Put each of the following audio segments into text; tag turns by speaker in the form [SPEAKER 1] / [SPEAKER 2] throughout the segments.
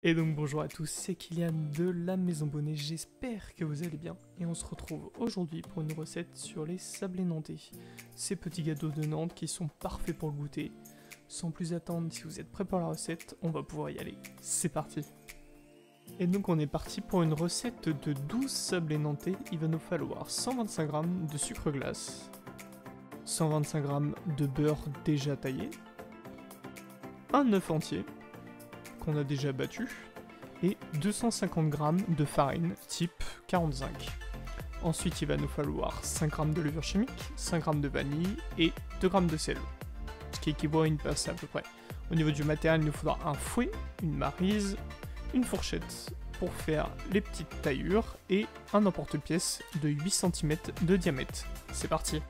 [SPEAKER 1] Et donc bonjour à tous, c'est Kylian de la Maison Bonnet, j'espère que vous allez bien. Et on se retrouve aujourd'hui pour une recette sur les sablés nantais. Ces petits gâteaux de Nantes qui sont parfaits pour le goûter. Sans plus attendre, si vous êtes prêts pour la recette, on va pouvoir y aller. C'est parti. Et donc on est parti pour une recette de 12 sablés nantais. Il va nous falloir 125 g de sucre glace, 125 g de beurre déjà taillé, un œuf entier qu'on a déjà battu, et 250 g de farine type 45. Ensuite il va nous falloir 5 g de levure chimique, 5 g de vanille et 2 g de sel, ce qui équivaut à une pince à peu près. Au niveau du matériel, il nous faudra un fouet, une maryse, une fourchette pour faire les petites taillures et un emporte-pièce de 8 cm de diamètre. C'est parti!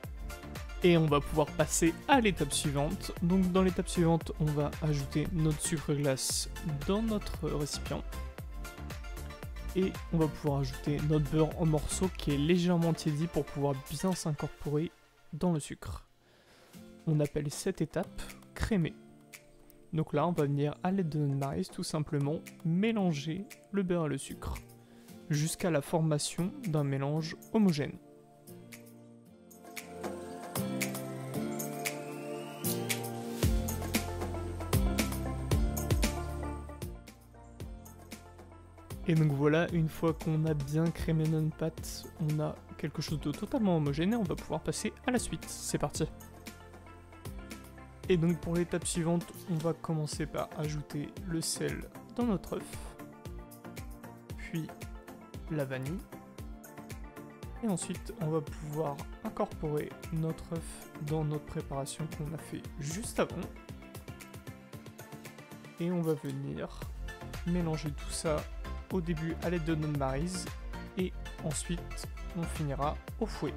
[SPEAKER 1] Et on va pouvoir passer à l'étape suivante. Donc dans l'étape suivante, on va ajouter notre sucre glace dans notre récipient. Et on va pouvoir ajouter notre beurre en morceaux qui est légèrement tiédi pour pouvoir bien s'incorporer dans le sucre. On appelle cette étape crémer. Donc là, on va venir à l'aide de notre maryse tout simplement mélanger le beurre et le sucre jusqu'à la formation d'un mélange homogène. Et donc voilà, une fois qu'on a bien crémé notre pâte, on a quelque chose de totalement homogène et on va pouvoir passer à la suite. C'est parti! Et donc pour l'étape suivante, on va commencer par ajouter le sel dans notre œuf, puis la vanille, et ensuite on va pouvoir incorporer notre œuf dans notre préparation qu'on a fait juste avant, et on va venir mélanger tout ça au début à l'aide de notre maryse, et ensuite on finira au fouet.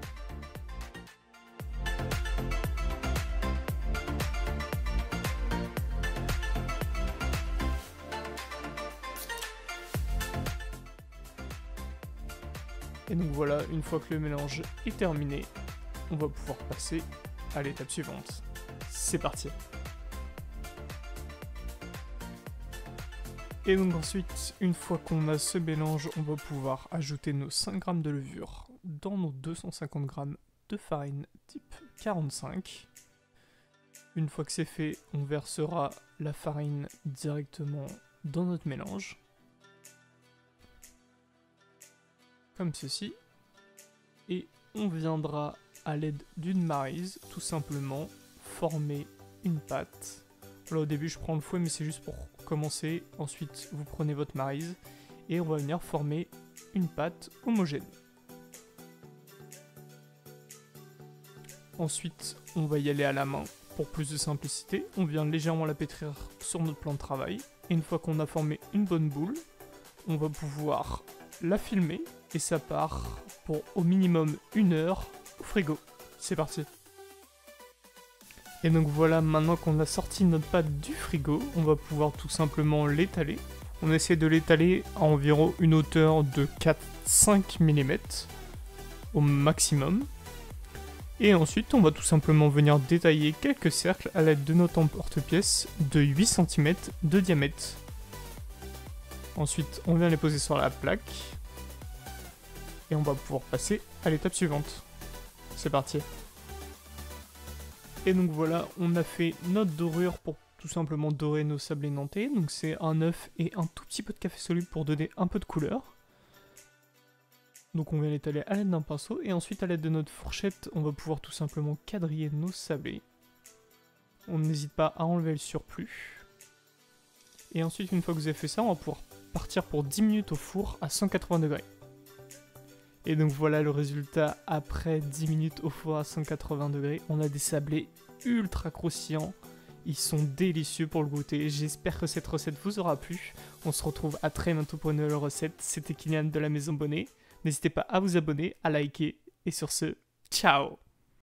[SPEAKER 1] Et donc voilà, une fois que le mélange est terminé, on va pouvoir passer à l'étape suivante. C'est parti! Et donc ensuite, une fois qu'on a ce mélange, on va pouvoir ajouter nos 5 g de levure dans nos 250 g de farine type 45. Une fois que c'est fait, on versera la farine directement dans notre mélange, comme ceci, et on viendra à l'aide d'une maryse tout simplement former une pâte. Là au début je prends le fouet mais c'est juste pour commencer, ensuite vous prenez votre maryse et on va venir former une pâte homogène. Ensuite on va y aller à la main pour plus de simplicité, on vient légèrement la pétrir sur notre plan de travail, et une fois qu'on a formé une bonne boule, on va pouvoir la filmer et ça part pour au minimum 1 heure au frigo. C'est parti! Et donc voilà, maintenant qu'on a sorti notre pâte du frigo, on va pouvoir tout simplement l'étaler. On essaie de l'étaler à environ une hauteur de 4-5 mm au maximum. Et ensuite, on va tout simplement venir détailler quelques cercles à l'aide de notre emporte-pièce de 8 cm de diamètre. Ensuite, on vient les poser sur la plaque. Et on va pouvoir passer à l'étape suivante. C'est parti! Et donc voilà, on a fait notre dorure pour tout simplement dorer nos sablés nantais. Donc c'est un œuf et un tout petit peu de café soluble pour donner un peu de couleur. Donc on vient l'étaler à l'aide d'un pinceau. Et ensuite à l'aide de notre fourchette, on va pouvoir tout simplement quadriller nos sablés. On n'hésite pas à enlever le surplus. Et ensuite, une fois que vous avez fait ça, on va pouvoir partir pour 10 minutes au four à 180 degrés. Et donc voilà le résultat après 10 minutes au four à 180 degrés. On a des sablés ultra croustillants. Ils sont délicieux pour le goûter. J'espère que cette recette vous aura plu. On se retrouve à très bientôt pour une nouvelle recette. C'était Kylian de la Maison Bonnet. N'hésitez pas à vous abonner, à liker. Et sur ce, ciao!